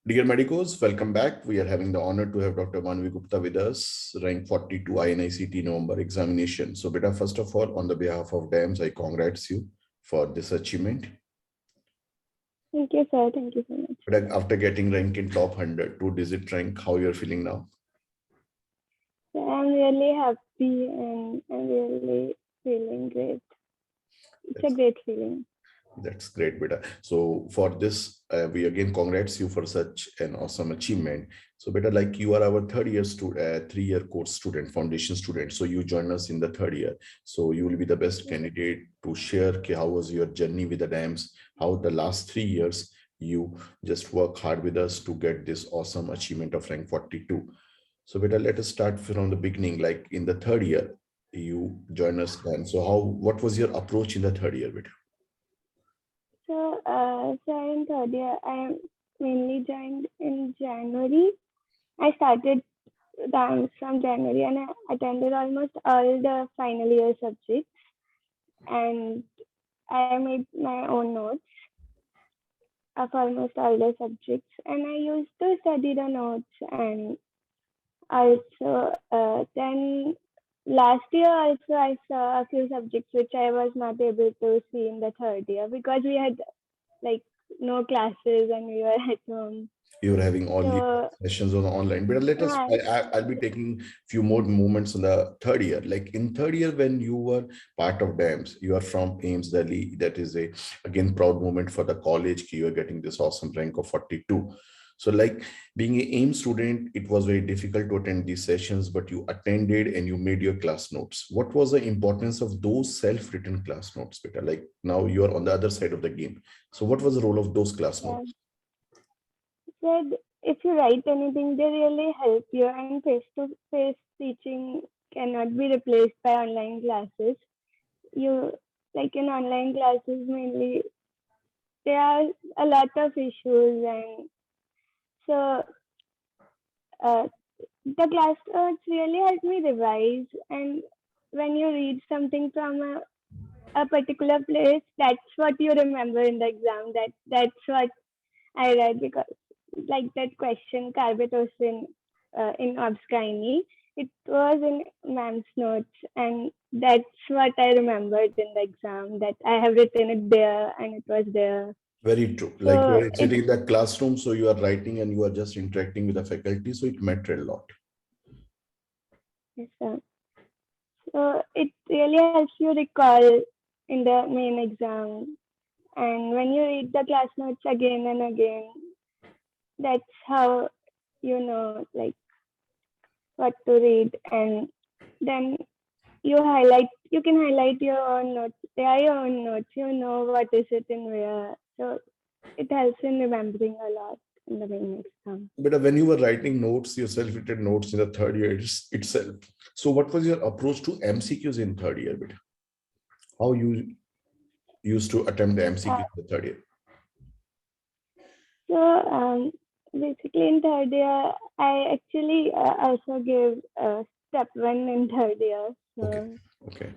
Dear medicos, welcome back. We are having the honor to have Dr. Manavi Gupta with us, rank 42 INICET November examination. So, beta, first of all, on the behalf of DAMS, I congrats you for this achievement. Thank you, sir. Thank you so much. But after getting ranked in top 100, two-digit rank, how you're feeling now? So I'm really happy and I'm really feeling great. It's a great feeling. That's great, beta. So for this, we again congrats you for such an awesome achievement. So beta, like you are our third year student, 3-year course student, foundation student. So you join us in the third year. So you will be the best candidate to share how was your journey with the DAMS, how the last 3 years you just work hard with us to get this awesome achievement of rank 42. So beta, let us start from the beginning. Like in the third year, you join us then. So what was your approach in the third year, beta? So, in third year, I mainly joined in January. I started DAMS from January and I attended almost all the final year subjects. And I made my own notes of almost all the subjects. And I used to study the notes. And also, then last year also I saw a few subjects which I was not able to see in the third year because we had like no classes and we were at home. You're having all the sessions on the online, but let us, I'll be taking few more moments in the third year. Like in third year, when you were part of DAMS, you are from AIIMS Delhi. That is again proud moment for the college. You are getting this awesome rank of 42. So like being an AIIMS student, it was very difficult to attend these sessions, but you attended and you made your class notes. What was the importance of those self-written class notes, Beta? Like now you are on the other side of the game. So what was the role of those class notes? Said if you write anything, they really help you, and face-to-face teaching cannot be replaced by online classes. You like in online classes mainly there are a lot of issues, and so the class notes really help me revise. And when you read something from a particular place, that's what you remember in the exam. That's what I read, because like that question, carbetocin in obsgyne, it was in ma'am's notes, and that's what I remembered in the exam, that I have written it there and it was there. Very true. So like you're sitting in the classroom, so you are writing and you are just interacting with the faculty, so it mattered a lot. Yes, sir. So it really helps you recall in the main exam, and when you read the class notes again and again, that's how you know like what to read, and then you can highlight your own notes. They are your own notes. You know what is it and where. So it helps in remembering a lot in the main exam. But when you were writing notes, your self-written notes in the third year itself, so what was your approach to MCQs in third year? Bit? How you used to attempt the MCQs in the third year? So basically in third year, I actually also gave step 1 in third year. So okay.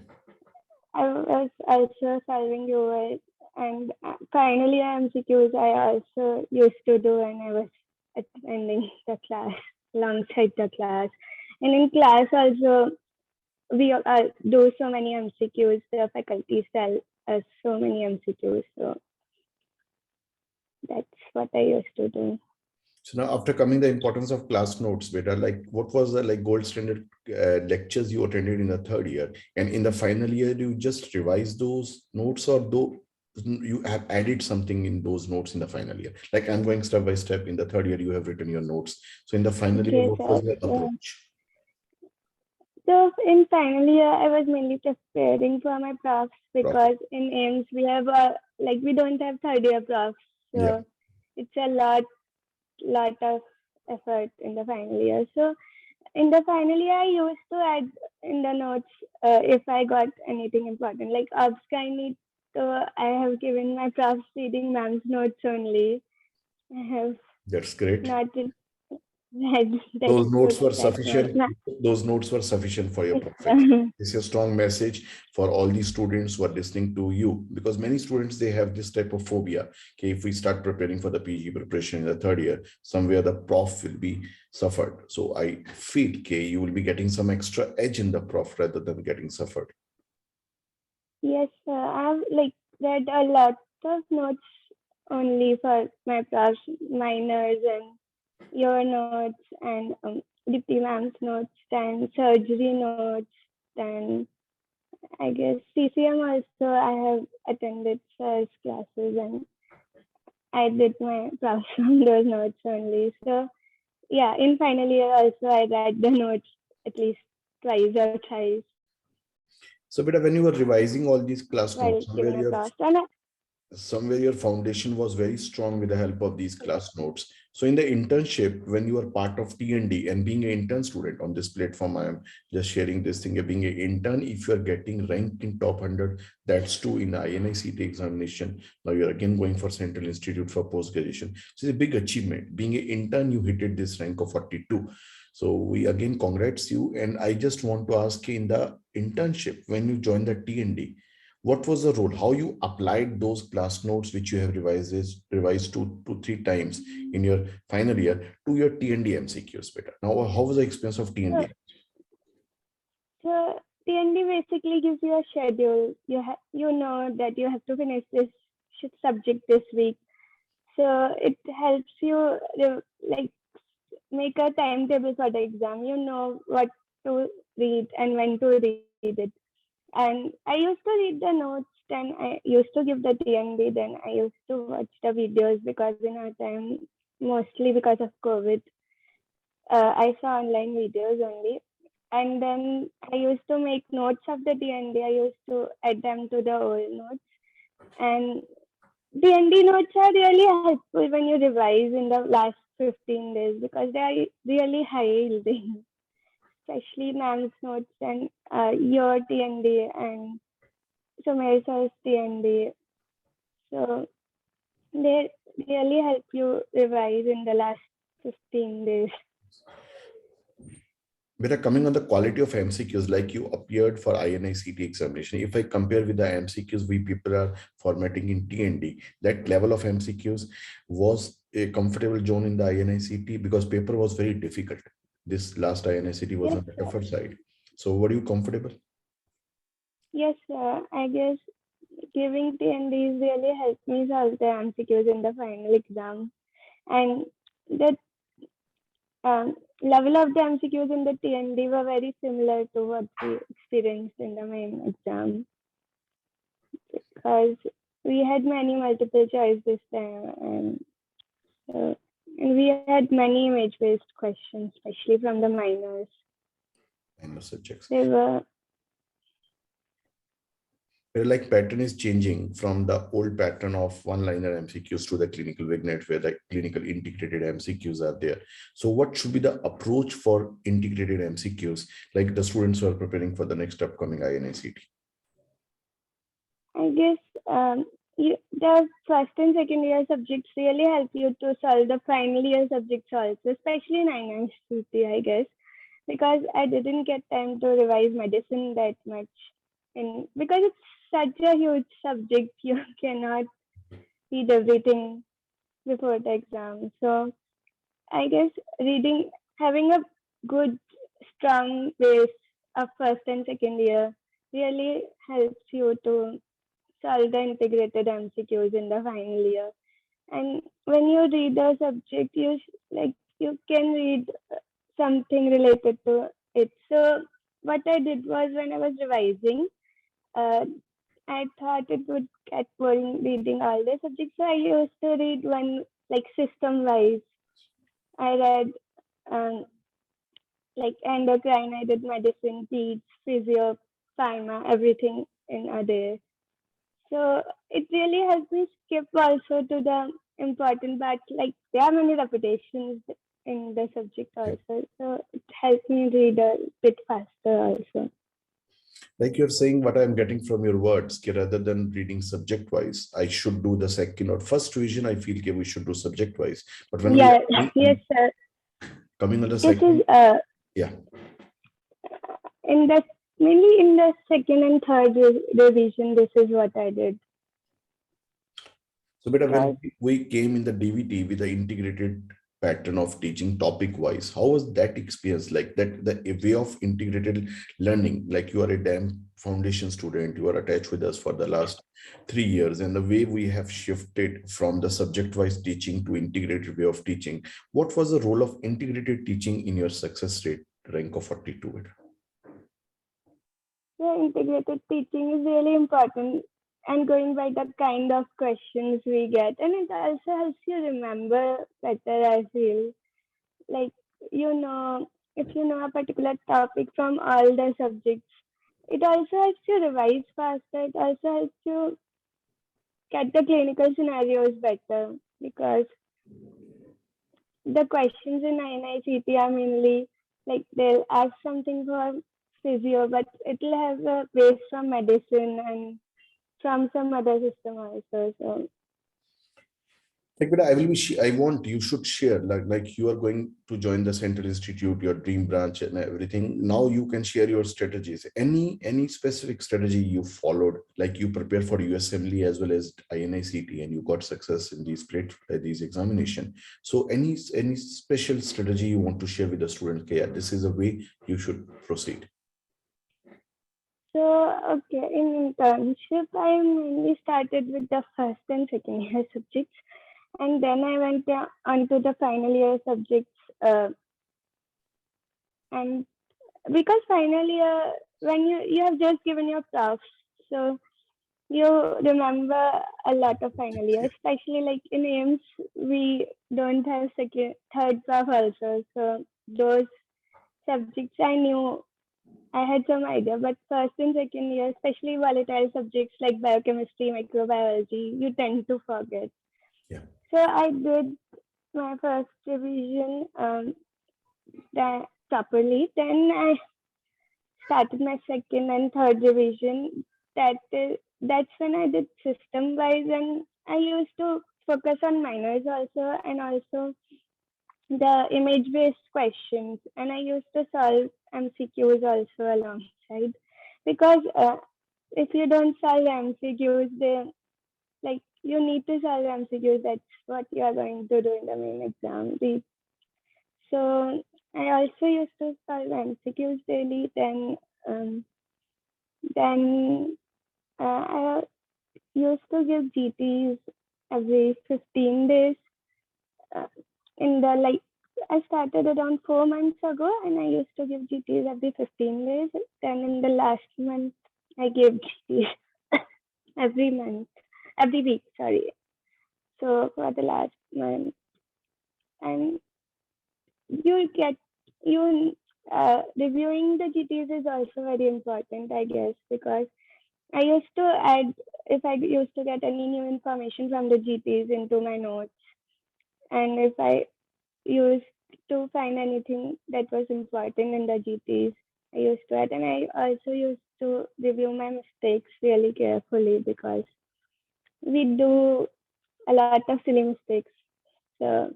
I was also solving over, and finally MCQs I also used to do when I was attending the class, alongside the class. And in class also, we do so many MCQs. The faculty tell us so many MCQs. So that's what I used to do. So now, after coming the importance of class notes, Beta, like what was the like gold standard lectures you attended in the third year, and in the final year, do you just revise those notes, or do you have added something in those notes in the final year? Like I'm going step by step. In the third year, you have written your notes. So in the final year, what was your approach? So in final year, I was mainly preparing for my profs, because in AIIMS we have we don't have third year profs, so it's a lot of effort in the final year. So in the final year, I used to add in the notes if I got anything important, like obsgyne. So I have given my profs reading ma'am's notes only. I have That's great. read Those notes textbooks. were That's all. sufficient. Those notes were sufficient for your perfection. This is a strong message for all the students who are listening to you, because many students, they have this type of phobia. Okay, if we start preparing for the PG preparation in the third year, somewhere the prof will be suffered. So I feel, okay, you will be getting some extra edge in the prof rather than getting suffered. Yes, sir. I've like read a lot of notes only for my pros, minors and your notes and Dipti ma'am's notes and surgery notes. Then I guess CCM also I have attended sir's classes and I did my props from those notes only. So yeah, in final year also I read the notes at least twice or thrice So, beta, when you were revising all these class while notes, giving a class. And somewhere your foundation was very strong with the help of these class notes. So in the internship, when you are part of TND and being an intern student on this platform, I am just sharing this thing, being an intern, if you are getting ranked in top 100, that's too in the INICET examination. Now you're again going for Central Institute for post-graduation. So it's a big achievement. Being an intern, you hit this rank of 42. So we again congrats you. And I just want to ask you, in the internship, when you joined the TND, what was the role, how you applied those class notes which you have revised two to three times in your final year to your TND MCQs better? Now, how was the experience of TND? so TND basically gives you a schedule. You know that you have to finish this subject this week. So it helps you like make a timetable for the exam. You know what to read and when to read it. And I used to read the notes, then I used to give the TND, then I used to watch the videos because in our time, mostly because of COVID, I saw online videos only. And then I used to make notes of the TND. I used to add them to the old notes. And TND notes are really helpful when you revise in the last 15 days because they are really high yielding, especially ma'am's notes and your TND and Sumer sir's TND. So they really help you revise in the last 15 days. Beta, coming on the quality of MCQs, like you appeared for INICET examination, if I compare with the MCQs we people are formatting in TND, that level of MCQs was a comfortable zone in the INICET because paper was very difficult. This last INICET was Yes, on the tougher side. So were you comfortable? yes, sir. I guess giving TNDs really helped me solve the MCQs in the final exam. And the level of the MCQs in the TND were very similar to what we experienced in the main exam. Because we had many multiple choice this time and we had many image-based questions, especially from the minors. Minor subjects. They were like pattern is changing from the old pattern of one-liner MCQs to the clinical vignette, where the clinical integrated MCQs are there. So what should be the approach for integrated MCQs, like the students who are preparing for the next upcoming INICET? I guess the first and second year subjects really help you to solve the final year subjects also, especially in INICET, I guess, because I didn't get time to revise medicine that much. And because it's such a huge subject, you cannot read everything before the exam. So I guess having a good, strong base of first and second year really helps you to solve the integrated MCQs in the final year. And when you read the subject, you can read something related to it. So what I did was when I was revising, I thought it would get boring reading all the subjects. So I used to read one like system wise. I read like endocrine, I did medicine, peds, physio, pharma, everything in a day. So it really helped me skip also to the important parts. Like there are many repetitions in the subject also. So it helped me read a bit faster also. Like you're saying, what I'm getting from your words, rather than reading subject wise, I should do the second or first revision. I feel we should do subject wise. But when yes, sir. Coming on the This is second, yeah. in the mainly in the second and third revision. This is what I did. So, but when Because we came in the DVT with the integrated pattern of teaching topic wise, how was that experience like? That the way of integrated learning, like you are a damn foundation student, you are attached with us for the last 3 years, and the way we have shifted from the subject wise teaching to integrated way of teaching. What was the role of integrated teaching in your success rate rank of 42? yeah, integrated teaching is really important, and going by the kind of questions we get, and it also helps you remember better. I feel like, if you know a particular topic from all the subjects, it also helps you revise faster. It also helps you get the clinical scenarios better, because the questions in INICET are mainly like they'll ask something for physio, but it'll have a base from medicine and from some other system also. So Like, but I will be. I want you should share. Like you are going to join the Central Institute, your dream branch, and everything. Now you can share your strategies. Any specific strategy you followed, like you prepare for USMLE as well as INICET, and you got success in these examination. So any special strategy you want to share with the student? Okay, yeah, this is a way you should proceed. So, okay, in internship, I mainly started with the first and second year subjects, and then I went on to the final year subjects. And because final year, when you have just given your profs, so you remember a lot of final year, especially like in AIIMS, we don't have second, third prof also. So those subjects I knew, I had some idea, but first and second year, especially volatile subjects like biochemistry, microbiology, you tend to forget. Yeah. So I did my first revision that properly. Then I started my second and third revision. That's when I did system wise, and I used to focus on minors also, and also the image based questions, and I used to solve MCQs also alongside, because if you don't solve MCQs, like you need to solve MCQs. That's what you are going to do in the main exam. So I also used to solve MCQs daily. Then I used to give GTs every 15 days. Uh, in the like I started around 4 months ago, and I used to give GTs every 15 days. Then in the last month, I gave GTs every week. Sorry. So for the last month, and you get you reviewing the GTs is also very important, I guess, because I used to add, if I used to get any new information from the GTs into my notes, and if I used to find anything that was important in the GTs, I used to add, and I also used to review my mistakes really carefully, because we do a lot of silly mistakes. So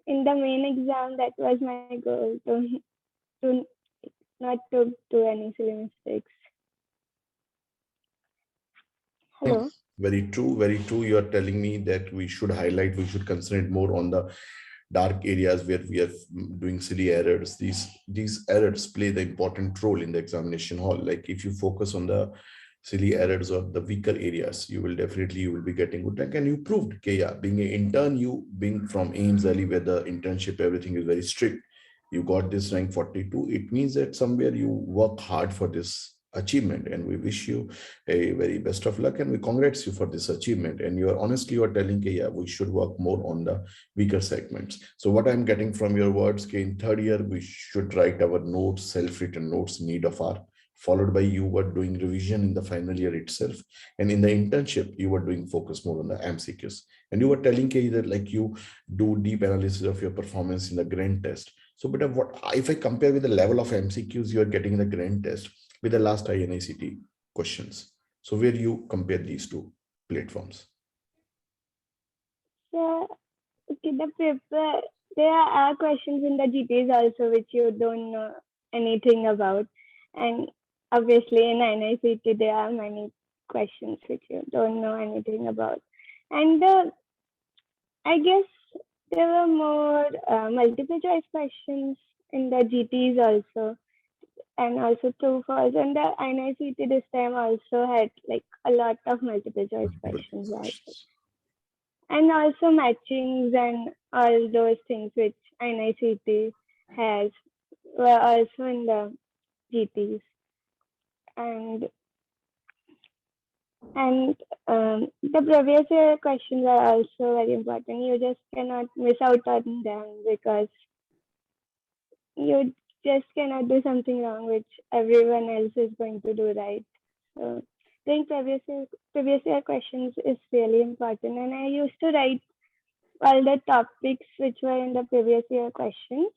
in the main exam, that was my goal, to not to do any silly mistakes. Hello. Very true, very true. You are telling me that we should highlight, we should concentrate more on the dark areas where we are doing silly errors. These errors play the important role in the examination hall. Like if you focus on the silly errors or the weaker areas, you will be getting good rank. And you proved, okay, yeah, being an intern, you being from AIIMS early where the internship everything is very strict, you got this rank 42. It means that somewhere you work hard for this achievement, and we wish you a very best of luck, and we congrats you for this achievement. And you are telling, okay, yeah, we should work more on the weaker segments. So what I'm getting from your words, okay, in third year we should write our notes, self-written notes, need of our, followed by you were doing revision in the final year itself, and in the internship you were doing focus more on the MCQs, and you were telling, okay, that like you do deep analysis of your performance in the grand test. So but what if I compare with the level of MCQs you are getting in the grand test with the last INICET questions, so where you compare these two platforms? So okay, the paper, there are questions in the GTs also which you don't know anything about, and obviously in INICET there are many questions which you don't know anything about, and I guess there were more multiple choice questions in the GTs also, and also true false, and the INICET this time also had like a lot of multiple choice questions also, and also matchings and all those things which INICET has were also in the GTs, and the previous year questions are also very important. You just cannot miss out on them because you just cannot do something wrong which everyone else is going to do right. So doing previous year questions is really important, and I used to write all the topics which were in the previous year questions.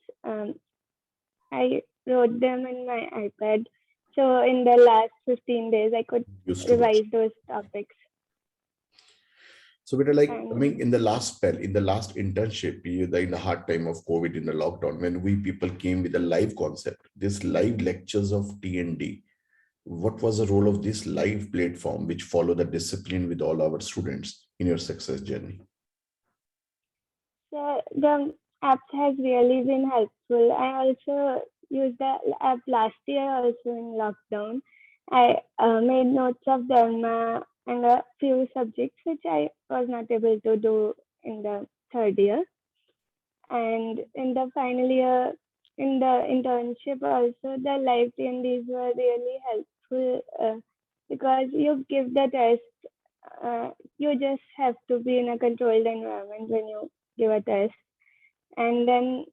I wrote them in my iPad. So in the last 15 days, I could revise those topics. So better like, I mean, in the last spell, in the last internship, in the hard time of COVID, in the lockdown, when we people came with a live concept, this live lectures of T&D, what was the role of this live platform which follow the discipline with all our students in your success journey? So the app has really been helpful. I also used the app last year also in lockdown. I made notes of them and a few subjects which I was not able to do in the third year. And in the final year, in the internship also, the live T&Ds were really helpful because you give the test. You just have to be in a controlled environment when you give a test. And then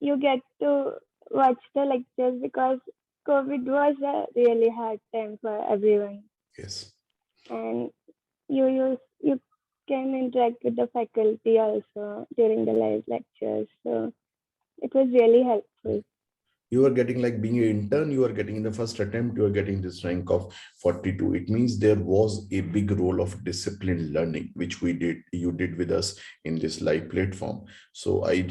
you get to watch the lectures because COVID was a really hard time for everyone. Yes. And you can interact with the faculty also during the live lectures. So it was really helpful. You are getting like being an intern, you are getting in the first attempt, you are getting this rank of 42. It means there was a big role of discipline learning, which you did with us in this live platform. So I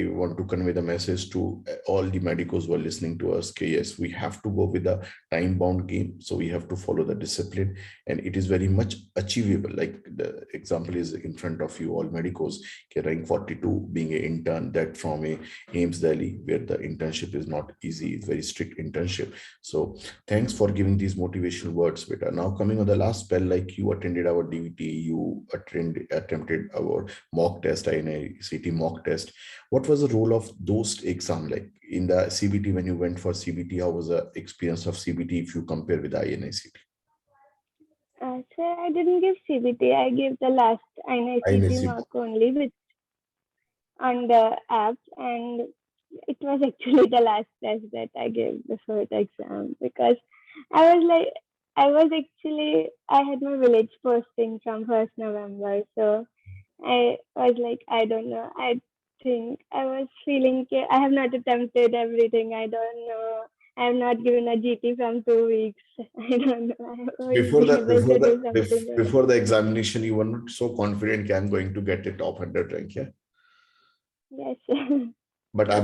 want to convey the message to all the medicos who are listening to us. Okay, yes, we have to go with a time bound game. So we have to follow the discipline, and it is very much achievable. Like the example is in front of you, all medicos, okay, rank 42, being an intern, that from a AIIMS Delhi, where the internship is not easy, it's very strict internship. So thanks for giving these motivational words, beta. Now coming on the last spell, like you attended our DVT, you attempted our mock test, INICET mock test. What was the role of those exam, like in the CBT? When you went for CBT, how was the experience of CBT if you compare with INICET? So I didn't give CBT. I gave the last INICET mark only with on the app, and it was actually the last test that I gave before the exam because I had my village posting from 1st November. So I was like, I don't know. I think I was feeling I have not attempted everything. I don't know. I have not given a GT from 2 weeks. I don't know. Before the examination, you were not so confident I'm going to get a top 100 rank, yeah? Yes. But I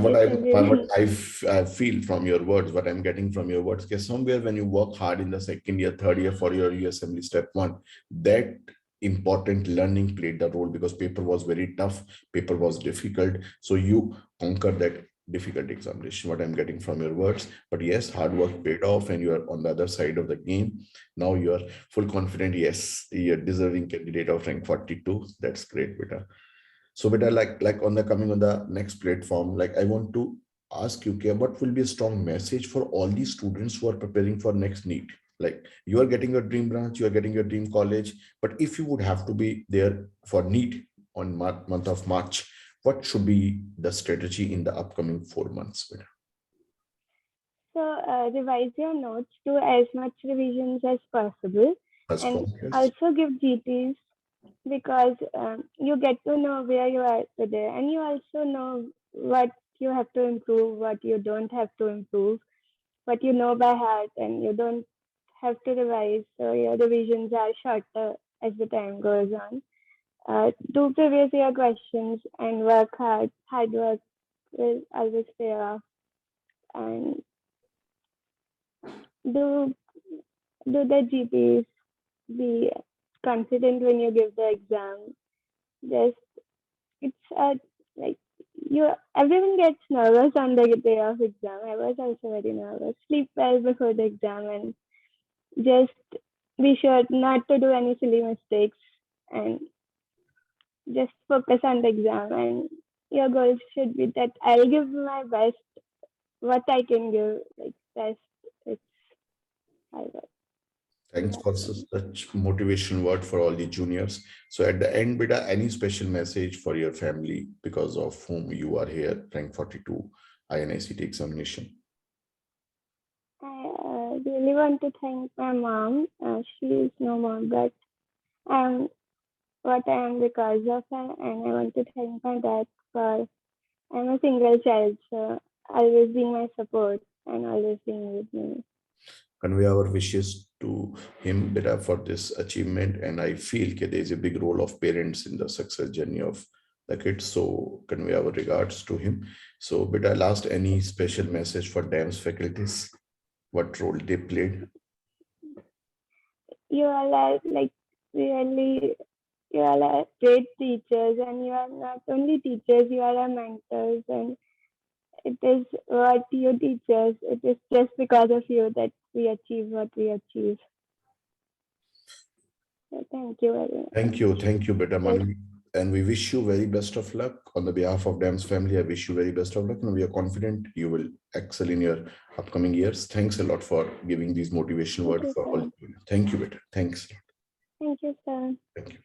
feel from your words, what I'm getting from your words, because somewhere when you work hard in the second year, third year for your USMLE step 1, that important learning played the role because paper was very tough, paper was difficult. So you conquered that difficult examination, what I'm getting from your words. But yes, hard work paid off and you are on the other side of the game. Now you are full confident. Yes, you're deserving candidate of rank 42. That's great, beta. So beta, like on the coming on the next platform, like I want to ask you, okay, what will be a strong message for all these students who are preparing for next NEET? Like you are getting your dream branch, you are getting your dream college, but if you would have to be there for NEET on month of March, what should be the strategy in the upcoming 4 months? Beta? So revise your notes, do as much revisions as possible, and also give GTs because you get to know where you are today, and you also know what you have to improve, what you don't have to improve, what you know by heart, and you don't have to revise. So your revisions are shorter as the time goes on. do previous year questions and work hard. Hard work will always pay off. And do the GPs, be confident when you give the exam. Just it's like everyone gets nervous on the day of exam. I was also very nervous. Sleep well before the exam and just be sure not to do any silly mistakes and just focus on the exam, and your goal should be that I'll give my best, what I can give, like best. It's I will. Thanks for such motivation word for all the juniors. So at the end, beta, any special message for your family because of whom you are here, rank 42 INICET examination? I really want to thank my mom. She is no more, but I'm what I am because of her, and I want to thank my dad for I'm a single child, so always being my support and always being with me. Convey our wishes to him, beta, for this achievement. And I feel that there is a big role of parents in the success journey of the kids. So convey our regards to him. So, beta, last, any special message for DAMS faculties? What role they played? You are like really, you are great teachers, and you are not only teachers, you are our mentors, and it is what you teach us. It is just because of you that we achieve what we achieve. So thank you very much. Thank you, beta Manavi. And we wish you very best of luck on the behalf of DAMS family. I wish you very best of luck, and we are confident you will excel in your upcoming years. Thanks a lot for giving these motivation words for all. Thank you, beta. Thanks. Thank you, sir. Thank you.